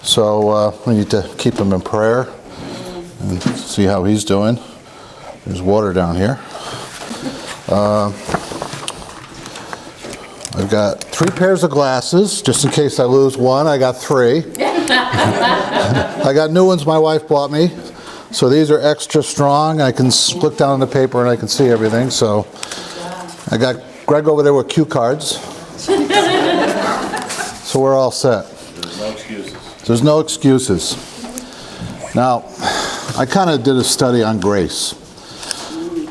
So we need to keep him in prayer and see how he's doing. There's water down here. I've got 3 pairs of glasses, just in case I lose one. I got 3. I got new ones my wife bought me. So these are extra strong. I can look down on the paper and I can see everything. So I got Greg over there with cue cards. So we're all set. There's no excuses. There's no excuses. Now, I kind of did a study on grace.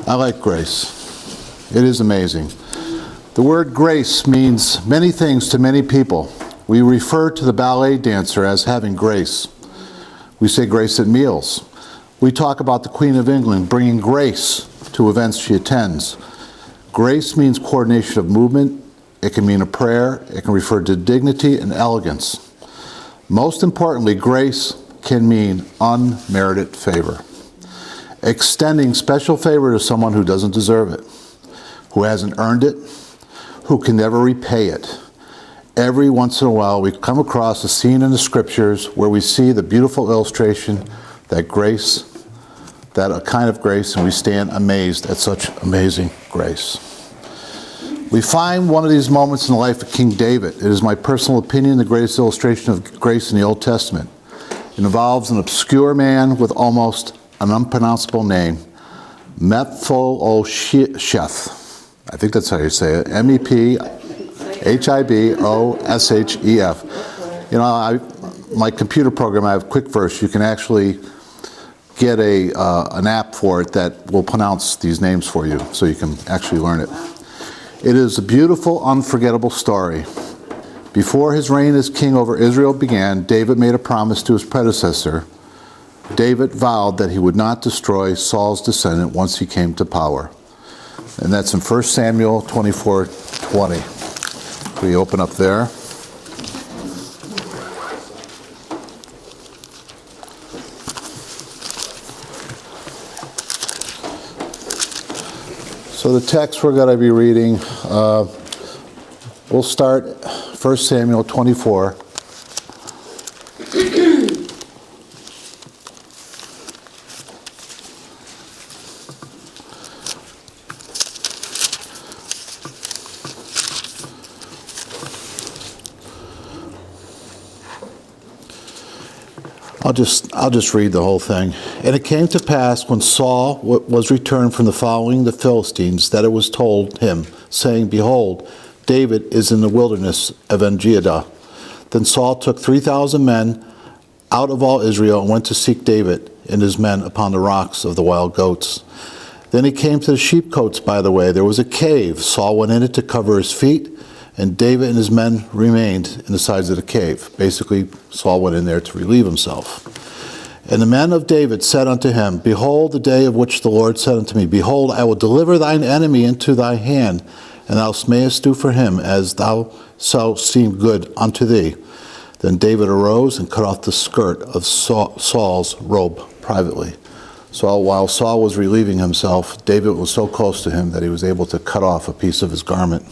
I like grace. It is amazing. The word grace means many things to many people. We refer to the ballet dancer as having grace. We say grace at meals. We talk about the Queen of England bringing grace to events she attends. Grace means coordination of movement. It can mean a prayer. It can refer to dignity and elegance. Most importantly, grace can mean unmerited favor. Extending special favor to someone who doesn't deserve it, who hasn't earned it, who can never repay it. Every once in a while, we come across a scene in the scriptures where we see the beautiful illustration that grace, that a kind of grace, and we stand amazed at such amazing grace. We find one of these moments in the life of King David. It is my personal opinion the greatest illustration of grace in the Old Testament. It involves an obscure man with almost an unpronounceable name, Mephibosheth. I think that's how you say it. Mephibosheth. You know, my computer program, I have Quick Verse. You can actually get an app for it that will pronounce these names for you, so you can actually learn it. It is a beautiful, unforgettable story. Before his reign as king over Israel began, David made a promise to his predecessor. David vowed that he would not destroy Saul's descendant once he came to power. And that's in 1 Samuel 24:20. We open up there. So the text we're going to be reading, we'll start 1 Samuel 24. I'll just read the whole thing. And it came to pass when Saul was returned from following the Philistines that it was told him, saying, Behold, David is in the wilderness of En-gedi. Then Saul took 3,000 men out of all Israel and went to seek David and his men upon the rocks of the wild goats. Then he came to the sheepcotes by the way. There was a cave. Saul went in it to cover his feet, and David and his men remained in the sides of the cave. Basically, Saul went in there to relieve himself. And the men of David said unto him, Behold, the day of which the Lord said unto me, Behold, I will deliver thine enemy into thy hand, and thou mayest do for him as thou shalt seem good unto thee. Then David arose and cut off the skirt of Saul's robe privately. So while Saul was relieving himself, David was so close to him that he was able to cut off a piece of his garment.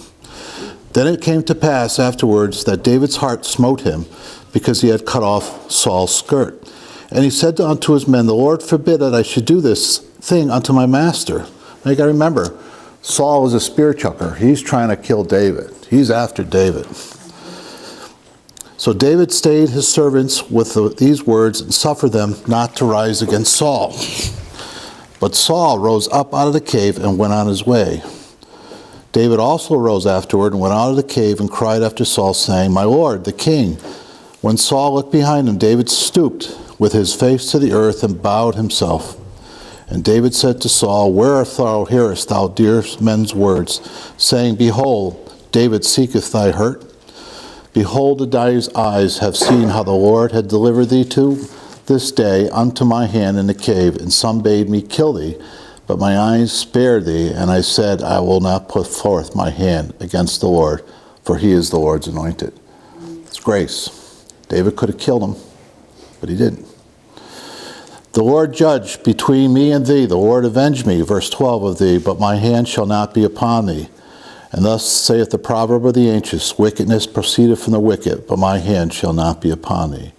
Then it came to pass afterwards that David's heart smote him, because he had cut off Saul's skirt. And he said unto his men, The Lord forbid that I should do this thing unto my master. Now you got to remember, Saul is a spear chucker. He's trying to kill David. He's after David. So David stayed his servants with these words and suffered them not to rise against Saul. But Saul rose up out of the cave and went on his way. David also rose afterward and went out of the cave and cried after Saul, saying, My lord, the king. When Saul looked behind him, David stooped with his face to the earth and bowed himself. And David said to Saul, Wherefore hearest thou dear men's words, saying, Behold, David seeketh thy hurt? Behold, thine eyes have seen how the Lord had delivered thee to this day unto my hand in the cave, and some bade me kill thee. But my eyes spared thee, and I said, I will not put forth my hand against the Lord, for he is the Lord's anointed. It's grace. David could have killed him, but he didn't. The Lord judge between me and thee, the Lord avenge me, verse 12 of thee, but my hand shall not be upon thee. And thus saith the proverb of the ancients, Wickedness proceedeth from the wicked, but my hand shall not be upon thee.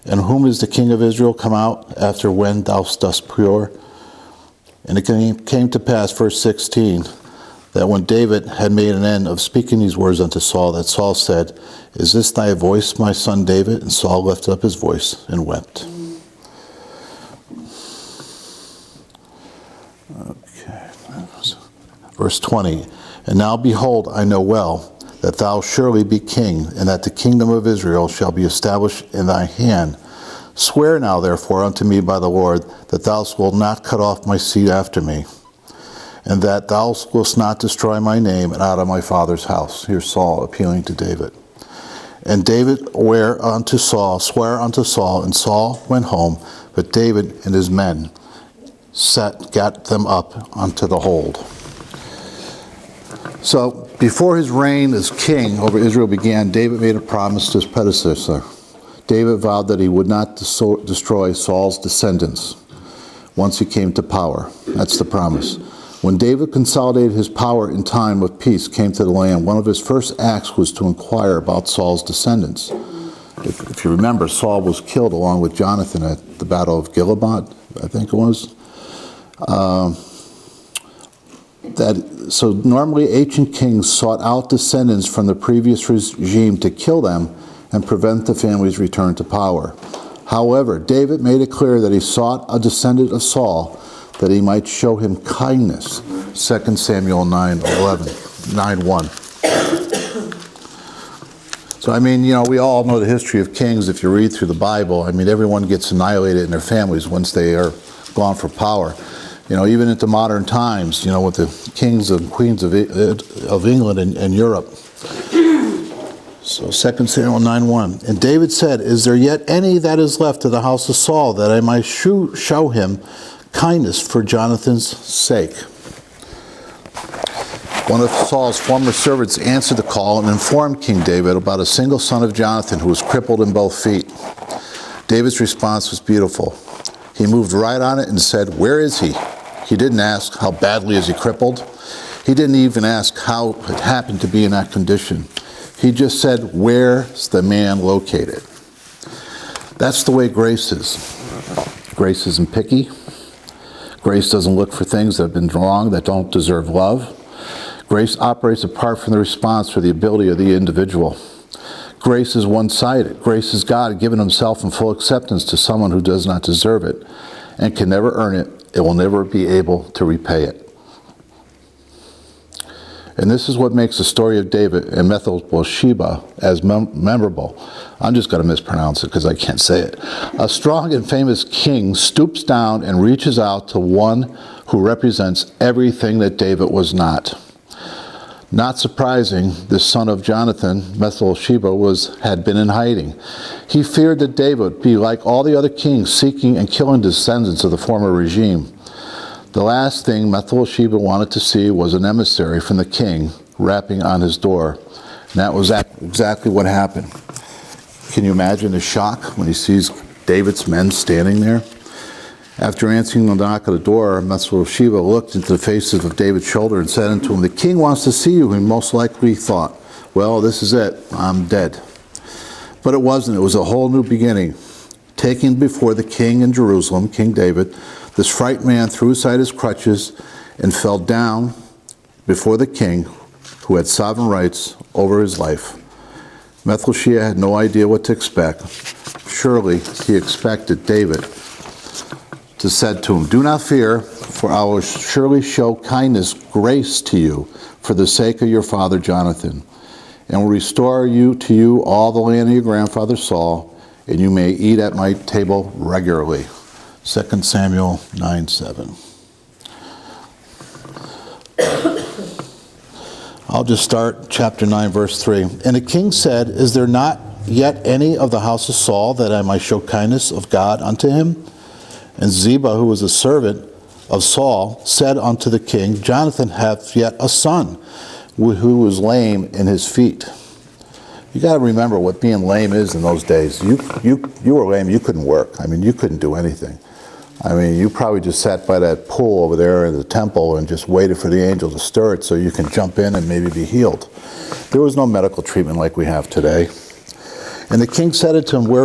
And whom is the king of Israel come out after when thou dost pure? And it came to pass, verse 16, that when David had made an end of speaking these words unto Saul, that Saul said, Is this thy voice, my son David? And Saul lifted up his voice and wept. Okay. Verse 20, And now behold, I know well that thou surely be king, and that the kingdom of Israel shall be established in thy hand. Swear now, therefore, unto me by the Lord, that thou wilt not cut off my seed after me, and that thou wilt not destroy my name out of my father's house. Here's Saul appealing to David. And David sware unto Saul, and Saul went home, but David and his men gat them up unto the hold. So, before his reign as king over Israel began, David made a promise to his predecessor. David vowed that he would not destroy Saul's descendants once he came to power. That's the promise. When David consolidated his power in time of peace came to the land, one of his first acts was to inquire about Saul's descendants. If you remember, Saul was killed along with Jonathan at the Battle of Gilead, I think it was. So normally ancient kings sought out descendants from the previous regime to kill them and prevent the family's return to power. However, David made it clear that he sought a descendant of Saul that he might show him kindness. 2 Samuel 9:1. So, I mean, we all know the history of kings. If you read through the Bible, I mean, everyone gets annihilated in their families once they are gone for power. Even into modern times, with the kings and queens of England and Europe. So 2 Samuel 9:1. And David said, Is there yet any that is left of the house of Saul, that I might show him kindness for Jonathan's sake? One of Saul's former servants answered the call and informed King David about a single son of Jonathan who was crippled in both feet. David's response was beautiful. He moved right on it and said, Where is he? He didn't ask, How badly is he crippled? He didn't even ask how it happened to be in that condition. He just said, Where's the man located? That's the way grace is. Grace isn't picky. Grace doesn't look for things that have been wrong, that don't deserve love. Grace operates apart from the response or the ability of the individual. Grace is one-sided. Grace is God giving himself in full acceptance to someone who does not deserve it and can never earn it. It will never be able to repay it. And this is what makes the story of David and Bathsheba as memorable. I'm just going to mispronounce it because I can't say it. A strong and famous king stoops down and reaches out to one who represents everything that David was not. Not surprising, the son of Jonathan, Bathsheba, had been in hiding. He feared that David would be like all the other kings, seeking and killing descendants of the former regime. The last thing Bathsheba wanted to see was an emissary from the king rapping on his door. And that was exactly what happened. Can you imagine the shock when he sees David's men standing there? After answering the knock at the door, Bathsheba looked into the faces of David's shoulder and said unto him, The king wants to see you. He most likely thought, Well, this is it. I'm dead. But it wasn't. It was a whole new beginning. Taken before the king in Jerusalem, King David, this frightened man threw aside his crutches and fell down before the king, who had sovereign rights over his life. Bathsheba had no idea what to expect. Surely he expected David to said to him, Do not fear, for I will surely show kindness, grace to you, for the sake of your father Jonathan, and will restore to you all the land of your grandfather Saul, and you may eat at my table regularly. 2 Samuel 9:7. I'll just start chapter 9, verse 3. And the king said, Is there not yet any of the house of Saul, that I might show kindness of God unto him? And Ziba, who was a servant of Saul, said unto the king, Jonathan hath yet a son, who was lame in his feet. You got to remember what being lame is in those days. You were lame, you couldn't work. I mean, you couldn't do anything. I mean, you probably just sat by that pool over there in the temple and just waited for the angel to stir it so you can jump in and maybe be healed. There was no medical treatment like we have today. And the king said it to him, Where is